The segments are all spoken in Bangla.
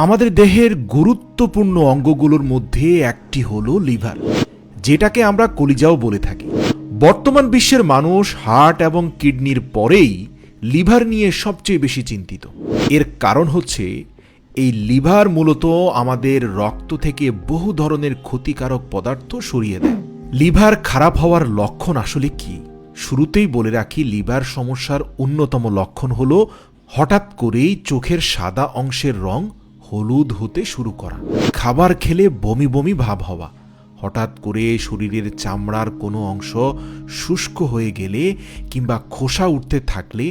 আমাদের দেহের গুরুত্বপূর্ণ অঙ্গগুলোর মধ্যে একটি হলো লিভার, যেটাকে আমরা কলিজাও বলে থাকি। বর্তমান বিশ্বের মানুষ হার্ট এবং কিডনির পরেই লিভার নিয়ে সবচেয়ে বেশি চিন্তিত। এর কারণ হচ্ছে এই লিভার মূলত আমাদের রক্ত থেকে বহু ধরনের ক্ষতিকারক পদার্থ সরিয়ে দেয়। লিভার খারাপ হওয়ার লক্ষণ আসলে কি? শুরুতেই বলে রাখি, লিভার সমস্যার অন্যতম লক্ষণ হলো হঠাৎ করেই চোখের সাদা অংশের রং হলুদ হতে শুরু করা, খাবার খেলে বমি বমি ভাব হওয়া, হঠাৎ করে শরীরের চামড়ার কোনো অংশ শুষ্ক হয়ে গেলে কিংবা খোসা উঠতে থাকলে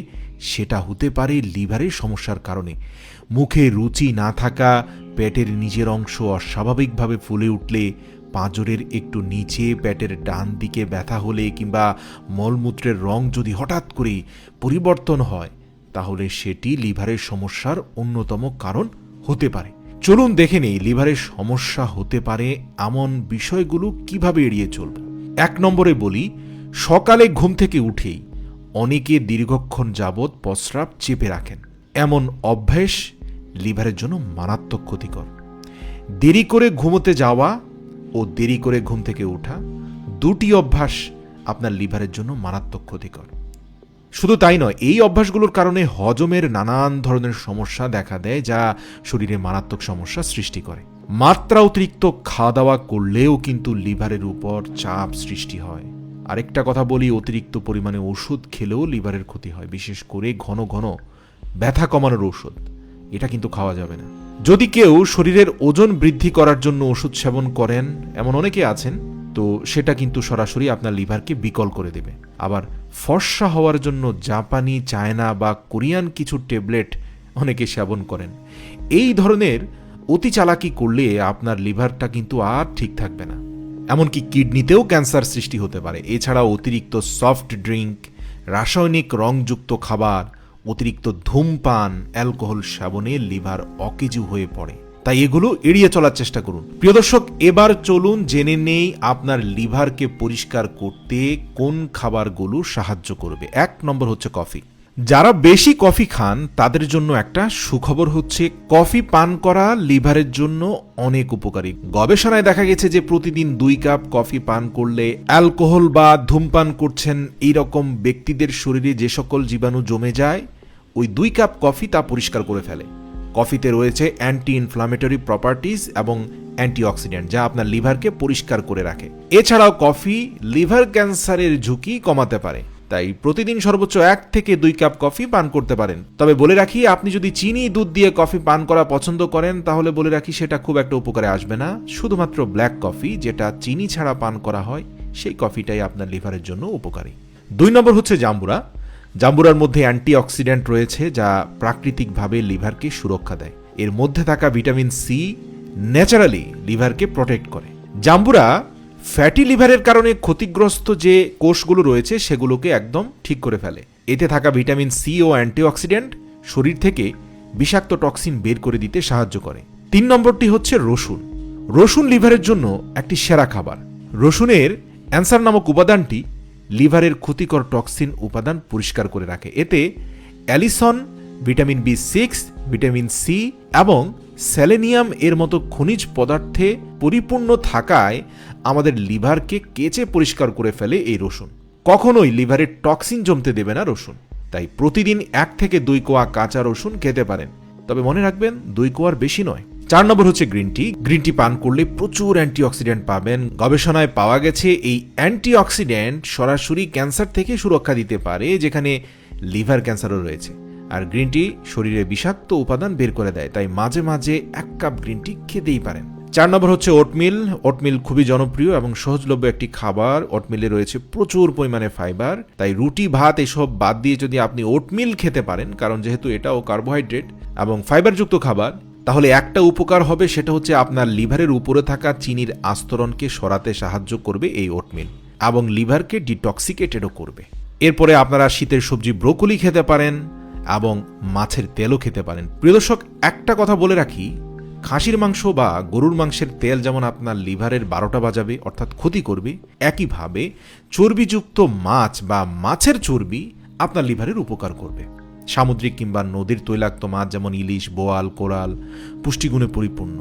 সেটা হতে পারে লিভারের সমস্যার কারণে। মুখে রুচি না থাকা, পেটের নিচের অংশ অস্বাভাবিকভাবে ফুলে উঠলে, পাঁজরের একটু নিচে পেটের ডান দিকে ব্যথা হলে কিংবা মলমূত্রের রং যদি হঠাৎ করে পরিবর্তন হয়, তাহলে সেটি লিভারের সমস্যার অন্যতম কারণ হতে পারে। চলুন দেখে নেই লিভারের সমস্যা হতে পারে এমন বিষয়গুলো কিভাবে এড়িয়ে চলব। 1 নম্বরে বলি, সকালে ঘুম থেকে উঠেই অনেকে দীর্ঘক্ষণ যাবৎ প্রস্রাব চেপে রাখেন। এমন অভ্যাস লিভারের জন্য মারাত্মক ক্ষতিকর। দেরি করে ঘুমোতে যাওয়া ও দেরি করে ঘুম থেকে ওঠা, দুটি অভ্যাস আপনার লিভারের জন্য মারাত্মক ক্ষতিকর। শুধু তাই নয়, এই অভ্যাসগুলোর কারণে হজমের নানান ধরনের সমস্যা দেখা দেয়, যা শরীরে মারাত্মক সমস্যা সৃষ্টি করে। মাত্রা অতিরিক্ত খাওয়া দাওয়া করলেও কিন্তু লিভারের উপর চাপ সৃষ্টি হয়। আরেকটা কথা বলি, অতিরিক্ত পরিমাণে ওষুধ খেলেও লিভারের ক্ষতি হয়, বিশেষ করে ঘন ঘন ব্যথা কমানোর ওষুধ। এটা কিন্তু খাওয়া যাবে না। যদি কেউ শরীরের ওজন বৃদ্ধি করার জন্য ওষুধ সেবন করেন, এমন অনেকে আছেন, তো সেটা কিন্তু সরাসরি আপনার লিভারকে বিকল করে দেবে। আবার ফর্সা হওয়ার জন্য জাপানি, চায়না বা কোরিয়ান কিছু ট্যাবলেট অনেকে সেবন করেন। এই ধরনের অতি চালাকি করলে আপনার লিভারটা কিন্তু আর ঠিক থাকবে না। এমনকি কিডনিতেও ক্যান্সার সৃষ্টি হতে পারে। এছাড়া অতিরিক্ত সফট ড্রিঙ্ক, রাসায়নিক রংযুক্ত খাবার, অতিরিক্ত ধূমপান, অ্যালকোহল সেবনে লিভার অকেজু হয়ে পড়ে। তাই এগুলো এড়িয়ে চলার চেষ্টা করুন। প্রিয় দর্শক, এবার চলুন জেনে নেই আপনার লিভারকে পরিষ্কার করতে কোন খাবারগুলো সাহায্য করবে। 1 নম্বর হচ্ছে কফি। যারা বেশি কফি খান তাদের জন্য একটা সুখবর হচ্ছে, কফি পান করা লিভারের জন্য অনেক উপকারী। গবেষণায় দেখা গেছে যে প্রতিদিন 2 কাপ কফি পান করলে অ্যালকোহল বা ধূমপান করছেন এইরকম ব্যক্তিদের শরীরে যে সকল জীবাণু জমে যায়, ওই 2 কাপ কফি তা পরিষ্কার করে ফেলে। কফিতে রয়েছে অ্যান্টি ইনফ্লামেটরি প্রপার্টিজ এবং অ্যান্টিঅক্সিডেন্ট, যা আপনার লিভারকে পরিষ্কার করে রাখে। এছাড়াও কফি লিভার ক্যান্সারের ঝুঁকি কমাতে পারে। তাই প্রতিদিন সর্বোচ্চ 1 থেকে 2 কাপ কফি পান করতে পারেন। তবে বলে রাখি, আপনি যদি চিনি দুধ দিয়ে কফি পান করা পছন্দ করেন, তাহলে বলে রাখি সেটা খুব একটা উপকারে আসবে না। শুধুমাত্র ব্ল্যাক কফি, যেটা চিনি ছাড়া পান করা হয়, সেই কফিটাই আপনার লিভারের জন্য উপকারী। 2 নম্বর হচ্ছে জাম্বুরা। জাম্বুরার মধ্যে অ্যান্টিঅক্সিডেন্ট রয়েছে, যা প্রাকৃতিকভাবে লিভারকে সুরক্ষা দেয়। এর মধ্যে থাকা ভিটামিন সি ন্যাচারালি লিভারকে প্রোটেক্ট করে। জাম্বুরা ফ্যাটি লিভারের কারণে ক্ষতিগ্রস্ত যে কোষগুলো রয়েছে সেগুলোকে একদম ঠিক করে ফেলে। এতে থাকা ভিটামিন সি ও অ্যান্টিঅক্সিডেন্ট শরীর থেকে বিষাক্ত টক্সিন বের করে দিতে সাহায্য করে। 3 নম্বরটি হচ্ছে রসুন। রসুন লিভারের জন্য একটি সেরা খাবার। রসুনের অ্যানসার নামক উপাদানটি লিভারের ক্ষতিকর টক্সিন উপাদান পরিষ্কার করে রাখে। এতে অ্যালিসন, ভিটামিন বি6, ভিটামিন সি এবং সেলেনিয়াম এর মতো খনিজ পদার্থে পরিপূর্ণ থাকায় আমাদের লিভারকে কেচে পরিষ্কার করে ফেলে এই রসুন। কখনোই লিভারের টক্সিন জমতে দেবে না রসুন। তাই প্রতিদিন 1 থেকে 2 কোয়া কাঁচা রসুন খেতে পারেন, তবে মনে রাখবেন 2 কোয়ার বেশি নয়। 4 নম্বর হচ্ছে গ্রিন টি। গ্রিন টি পান করলে প্রচুর অ্যান্টিঅক্সিডেন্ট পাবেন। গবেষণায় পাওয়া গেছে এই অ্যান্টিঅক্সিডেন্ট সরাসরি ক্যান্সার থেকে সুরক্ষা দিতে পারে, যেখানে লিভার ক্যান্সারও রয়েছে। আর গ্রিন টি শরীরে বিষাক্ত উপাদান বের করে দেয়। তাই মাঝে মাঝে 1 কাপ গ্রিন টি খেতেই পারেন। 4 নম্বর হচ্ছে ওটমিল। ওটমিল খুবই জনপ্রিয় এবং সহজলভ্য একটি খাবার। ওটমিলে রয়েছে প্রচুর পরিমাণে ফাইবার। তাই রুটি, ভাত এসব বাদ দিয়ে যদি আপনি ওটমিল খেতে পারেন, কারণ যেহেতু এটাও কার্বোহাইড্রেট এবং ফাইবারযুক্ত খাবার, তাহলে একটা উপকার হবে, সেটা হচ্ছে আপনার লিভারের উপরে থাকা চিনির আস্তরণকে সরাতে সাহায্য করবে এই ওটমিল, এবং লিভারকে ডিটক্সিকেটেডও করবে। এরপরে আপনারা শীতের সবজি ব্রোকলি খেতে পারেন এবং মাছের তেলও খেতে পারেন। প্রিয় দর্শক, একটা কথা বলে রাখি, খাসির মাংস বা গরুর মাংসের তেল যেমন আপনার লিভারের 12টা বাজাবে, অর্থাৎ ক্ষতি করবে, একইভাবে চর্বিযুক্ত মাছ বা মাছের চর্বি আপনার লিভারের উপকার করবে। সামুদ্রিক কিংবা নদীর তৈলাক্ত মাছ যেমন ইলিশ, বোয়াল, কোরাল পুষ্টিগুণে পরিপূর্ণ।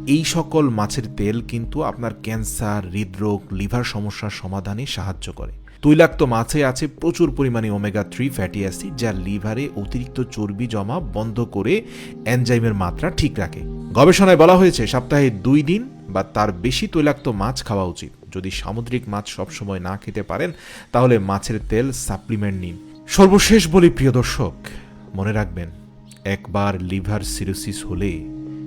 এই সকল মাছের তেল কিন্তু আপনার ক্যান্সার, হৃদরোগ, লিভার সমস্যার সমাধানে সাহায্য করে। তৈলাক্ত মাছে আছে প্রচুর পরিমাণে ওমেগা-3 ফ্যাটি অ্যাসিড, যা লিভারে অতিরিক্ত চর্বি জমা বন্ধ করে এনজাইমের মাত্রা ঠিক রাখে। গবেষণায় বলা হয়েছে সপ্তাহে 2 দিন বা তার বেশি তৈলাক্ত মাছ খাওয়া উচিত। যদি সামুদ্রিক মাছ সবসময় না খেতে পারেন তাহলে মাছের তেল সাপ্লিমেন্ট নিন। সর্বশেষ বলি প্রিয় দর্শক, মনে রাখবেন, একবার লিভার সিরোসিস হলে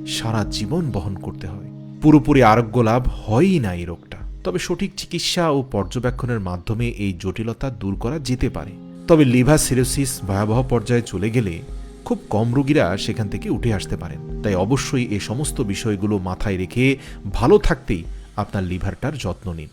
সারা জীবন বহন করতে হয়। পুরোপুরি আরোগ্য লাভ হয়ই না এই রোগটা, তবে সঠিক চিকিৎসা ও পর্যবেক্ষণের মাধ্যমে এই জটিলতা দূর করা যেতে পারে। তবে লিভার সিরোসিস ভয়াবহ পর্যায়ে চলে গেলে খুব কম রোগীরা সেখান থেকে উঠে আসতে পারেন। তাই অবশ্যই এই সমস্ত বিষয়গুলো মাথায় রেখে ভালো থাকতেই আপনার লিভারটার যত্ন নিন।